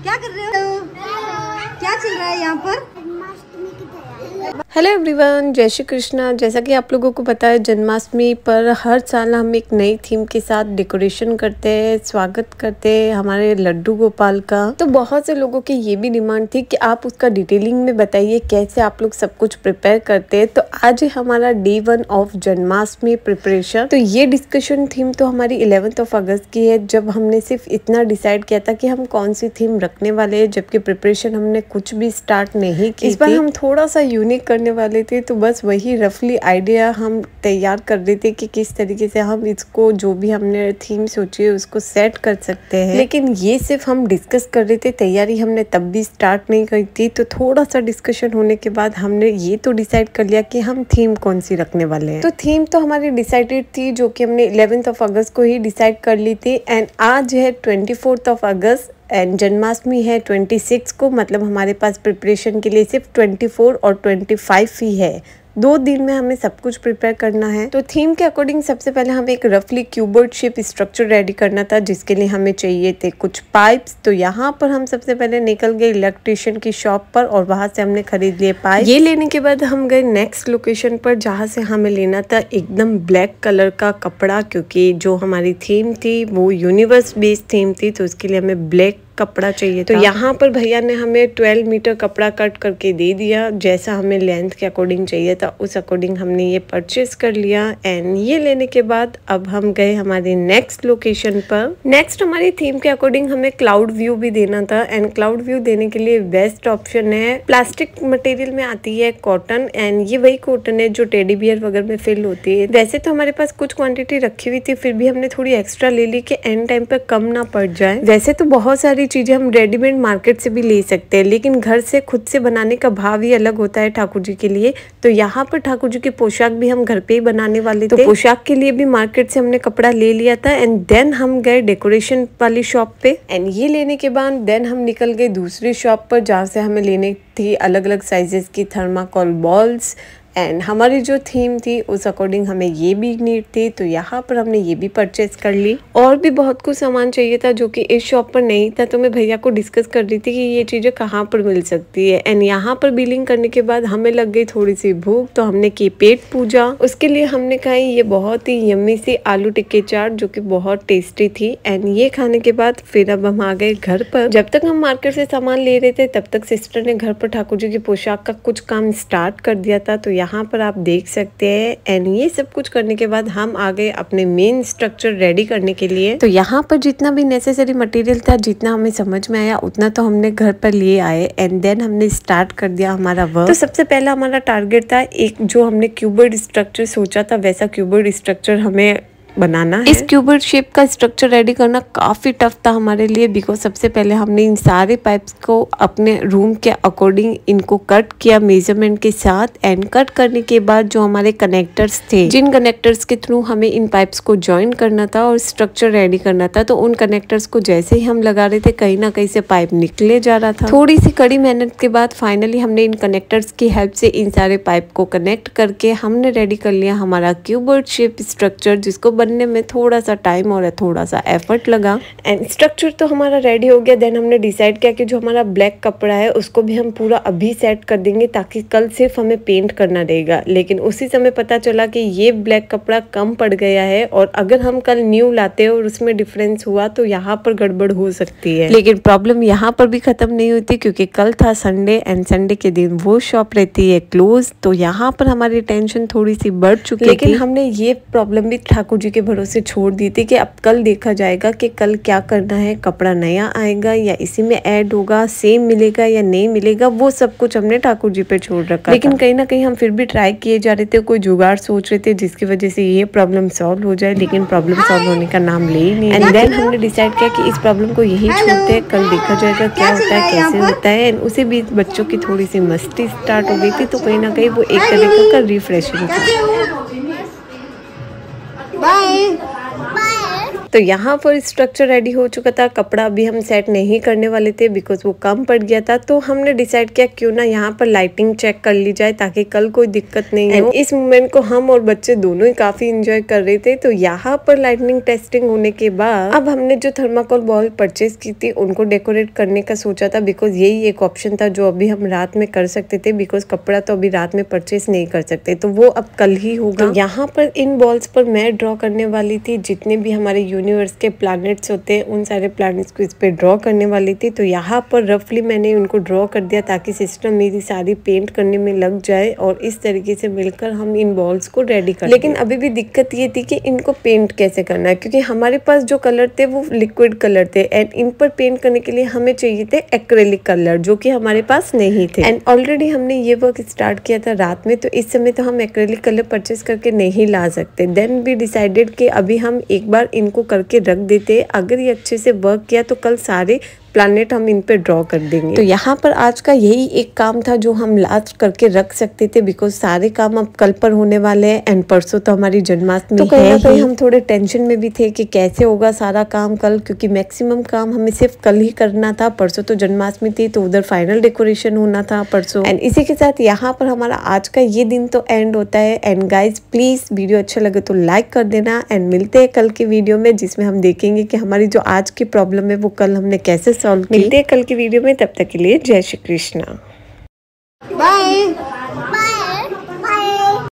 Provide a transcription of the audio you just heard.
क्या कर रहे हो? क्या चल रहा है यहाँ पर? हेलो एवरीवन, जय श्री कृष्णा। जैसा कि आप लोगों को पता है, जन्माष्टमी पर हर साल हम एक नई थीम के साथ डेकोरेशन करते हैं, स्वागत करते हैं हमारे लड्डू गोपाल का। तो बहुत से लोगों की ये भी डिमांड थी कि आप उसका डिटेलिंग में बताइए कैसे आप लोग सब कुछ प्रिपेयर करते हैं। तो आज है हमारा डे 1 ऑफ जन्माष्टमी प्रिपरेशन। तो ये डिस्कशन थीम तो हमारी 11 अगस्त की है, जब हमने सिर्फ इतना डिसाइड किया था कि हम कौन सी थीम रखने वाले हैं, जबकि प्रिपरेशन हमने कुछ भी स्टार्ट नहीं की। इस बार हम थोड़ा सा यूनिक करने वाले थे, तो बस वही रफली आइडिया हम तैयार कर रहे थे कि किस तरीके से हम इसको, जो भी हमने थीम सोची है उसको सेट कर सकते हैं। लेकिन ये सिर्फ हम डिस्कस कर रहे थे, तैयारी हमने तब भी स्टार्ट नहीं करी थी। तो थोड़ा सा डिस्कशन होने के बाद हमने ये तो डिसाइड कर लिया कि हम थीम कौन सी रखने वाले हैं। तो थीम तो हमारी डिसाइडेड थी, जो कि हमने 11 अगस्त को ही डिसाइड कर ली थी। एंड आज है 24 अगस्त एंड जन्माष्टमी है 26 को। मतलब हमारे पास प्रिपरेशन के लिए सिर्फ 24 और 25 ही है। 2 दिन में हमें सब कुछ प्रिपेयर करना है। तो थीम के अकॉर्डिंग सबसे पहले हमें एक रफली क्यूबर्ड शेप स्ट्रक्चर रेडी करना था, जिसके लिए हमें चाहिए थे कुछ पाइप्स। तो यहाँ पर हम सबसे पहले निकल गए इलेक्ट्रिशियन की शॉप पर और वहां से हमने खरीद लिए पाइप। ये लेने के बाद हम गए नेक्स्ट लोकेशन पर, जहाँ से हमें लेना था एकदम ब्लैक कलर का कपड़ा, क्योंकि जो हमारी थीम थी वो यूनिवर्स बेस्ड थीम थी, तो उसके लिए हमें ब्लैक कपड़ा चाहिए था। तो यहाँ पर भैया ने हमें 12 मीटर कपड़ा कट करके दे दिया, जैसा हमें लेंथ के अकॉर्डिंग चाहिए था उस अकॉर्डिंग हमने ये परचेज कर लिया। एंड ये लेने के बाद अब हम गए हमारी नेक्स्ट लोकेशन पर। नेक्स्ट हमारी थीम के अकॉर्डिंग हमें क्लाउड व्यू भी देना था। एंड क्लाउड व्यू देने के लिए बेस्ट ऑप्शन है, प्लास्टिक मटेरियल में आती है कॉटन। एंड ये वही कॉटन है जो टेडी बियर वगैरह में फिल होती है। वैसे तो हमारे पास कुछ क्वांटिटी रखी हुई थी, फिर भी हमने थोड़ी एक्स्ट्रा ले ली कि एंड टाइम पर कम ना पड़ जाए। वैसे तो बहुत सारी चीजें हम रेडीमेड मार्केट से भी ले सकते हैं, लेकिन घर से खुद से बनाने का भाव ही अलग होता है ठाकुर जी के लिए। तो यहाँ पर ठाकुर जी की पोशाक भी हम घर पे ही बनाने वाले थे। तो पोशाक के लिए भी मार्केट से हमने कपड़ा ले लिया था। एंड देन हम गए डेकोरेशन वाली शॉप पे। एंड ये लेने के बाद देन हम निकल गए दूसरी शॉप पर, जहाँ से हमें लेने थी अलग अलग साइजेस की थर्माकोल बॉल्स। एंड हमारी जो थीम थी उस अकॉर्डिंग हमें ये भी नीड थी, तो यहाँ पर हमने ये भी परचेज कर ली। और भी बहुत कुछ सामान चाहिए था जो कि इस शॉप पर नहीं था, तो मैं भैया को डिस्कस कर रही थी कि ये चीजें कहाँ पर मिल सकती है। एंड यहाँ पर बिलिंग करने के बाद हमें लग गई थोड़ी सी भूख, तो हमने की पेट पूजा। उसके लिए हमने खाई ये बहुत ही यम्मी सी आलू टिक्की चाट, जो कि बहुत टेस्टी थी। एंड ये खाने के बाद फिर अब हम आ गए घर पर। जब तक हम मार्केट से सामान ले रहे थे, तब तक सिस्टर ने घर पर ठाकुर जी की पोशाक का कुछ काम स्टार्ट कर दिया था, तो यहाँ पर आप देख सकते हैं। एंड ये सब कुछ करने के बाद हम आ गए अपने मेन स्ट्रक्चर रेडी करने के लिए। तो यहाँ पर जितना भी नेसेसरी मटेरियल था, जितना हमें समझ में आया उतना तो हमने घर पर लिए आए। एंड देन हमने स्टार्ट कर दिया हमारा वर्क। तो सबसे पहला हमारा टारगेट था, एक जो हमने क्यूबर्ड स्ट्रक्चर सोचा था वैसा क्यूबर्ड स्ट्रक्चर हमें बनाना है। इस क्यूबर्ड शेप का स्ट्रक्चर रेडी करना काफी टफ था हमारे लिए, बिकॉज सबसे पहले हमने इन सारे पाइप्स को अपने रूम के अकॉर्डिंग इनको कट किया मेजरमेंट के साथ। एंड कट करने के बाद जो हमारे कनेक्टर्स थे, जिन कनेक्टर्स के थ्रू हमें इन पाइप्स को ज्वाइन करना था और स्ट्रक्चर रेडी करना था, तो उन कनेक्टर्स को जैसे ही हम लगा रहे थे, कहीं ना कहीं से पाइप निकले जा रहा था। थोड़ी सी कड़ी मेहनत के बाद फाइनली हमने इन कनेक्टर्स की हेल्प से इन सारे पाइप को कनेक्ट करके हमने रेडी कर लिया हमारा क्यूबर्ड शेप स्ट्रक्चर, जिसको बनने में थोड़ा सा टाइम और थोड़ा सा एफर्ट लगा। एंड स्ट्रक्चर तो हमारा रेडी हो गया। देन हमने डिसाइड किया कि जो हमारा ब्लैक कपड़ा है उसको भी हम पूरा अभी सेट कर देंगे, ताकि कल सिर्फ हमें पेंट करना रहेगा। लेकिन उसी समय पता चला कि ये ब्लैक कपड़ा कम पड़ गया है, और अगर हम कल न्यू लाते और उसमें डिफरेंस हुआ तो यहाँ पर गड़बड़ हो सकती है। लेकिन प्रॉब्लम यहाँ पर भी खत्म नहीं होती, क्योंकि कल था संडे एंड संडे के दिन वो शॉप रहती है क्लोज। तो यहाँ पर हमारी टेंशन थोड़ी सी बढ़ चुकी, लेकिन हमने ये प्रॉब्लम भी ठाकुर जी के भरोसे छोड़ दी थी कि अब कल देखा जाएगा कि कल क्या करना है, कपड़ा नया आएगा या इसी में ऐड होगा, सेम मिलेगा या नहीं मिलेगा, वो सब कुछ हमने ठाकुर जी पे छोड़ रखा। लेकिन कहीं ना कहीं हम फिर भी ट्राई किए जा रहे थे, कोई जुगाड़ सोच रहे थे जिसकी वजह से ये प्रॉब्लम सॉल्व हो जाए, लेकिन प्रॉब्लम सॉल्व होने का नाम ले ही नहीं। एंड देन हमने डिसाइड किया कि इस प्रॉब्लम को यही छोड़ते हैं, कल देखा जाएगा क्या होता है, कैसे होता है। उसी बीच बच्चों की थोड़ी सी मस्ती स्टार्ट हो गई थी, तो कहीं ना कहीं वो एक तरीके का रिफ्रेशिंग था। तो यहाँ पर स्ट्रक्चर रेडी हो चुका था। कपड़ा अभी हम सेट नहीं करने वाले थे बिकॉज वो कम पड़ गया था, तो हमने डिसाइड किया क्यों ना यहाँ पर लाइटिंग चेक कर ली जाए ताकि कल कोई दिक्कत नहीं हो। इस मोमेंट को हम और बच्चे दोनों ही काफी इंजॉय कर रहे थे। तो यहाँ पर लाइटनिंग टेस्टिंग होने के बाद अब हमने जो थर्माकोल बॉल परचेज की थी उनको डेकोरेट करने का सोचा था, बिकॉज यही एक ऑप्शन था जो अभी हम रात में कर सकते थे, बिकॉज कपड़ा तो अभी रात में परचेज नहीं कर सकते, तो वो अब कल ही होगा। तो यहाँ पर इन बॉल्स पर मैं ड्रॉ करने वाली थी जितने भी हमारे यूनिवर्स के प्लैनेट्स होते हैं, उन सारे प्लैनेट्स को इस पे ड्रॉ करने वाली थी। तो यहाँ पर रफली मैंने उनको ड्रॉ कर दिया ताकि सिस्टम मेरी सारी पेंट करने में लग जाए और इस तरीके से मिलकर हम इन बॉल्स को रेडी कर। लेकिन अभी भी दिक्कत ये थी कि इनको पेंट कैसे करना है, क्योंकि हमारे पास जो कलर थे वो लिक्विड कलर थे एंड इन पर पेंट करने के लिए हमें चाहिए थे एक्रेलिक कलर जो कि हमारे पास नहीं थे। एंड ऑलरेडी हमने ये वर्क स्टार्ट किया था रात में, तो इस समय तो हम एक्रेलिक कलर परचेज करके नहीं ला सकते। देन वी डिसाइडेड कि अभी हम एक बार इनको करके रख देते, अगर ये अच्छे से वर्क किया तो कल सारे प्लैनेट हम इन पे ड्रॉ कर देंगे। तो यहाँ पर आज का यही एक काम था जो हम लास्ट करके रख सकते थे, बिकॉज सारे काम अब कल पर होने वाले हैं एंड परसों तो हमारी जन्माष्टमी तो कहीं ना कहीं हम थोड़े टेंशन में भी थे कि कैसे होगा सारा काम कल, क्योंकि मैक्सिमम काम हमें सिर्फ कल ही करना था। परसों तो जन्माष्टमी थी तो उधर फाइनल डेकोरेशन होना था परसों। एंड इसी के साथ यहाँ पर हमारा आज का ये दिन तो एंड होता है। एंड गाइज प्लीज वीडियो अच्छा लगे तो लाइक कर देना एंड मिलते हैं कल की वीडियो में जिसमें हम देखेंगे कि हमारी जो आज की प्रॉब्लम है वो कल हमने कैसे मिलते हैं कल की वीडियो में। तब तक के लिए जय श्री कृष्णा, बाय।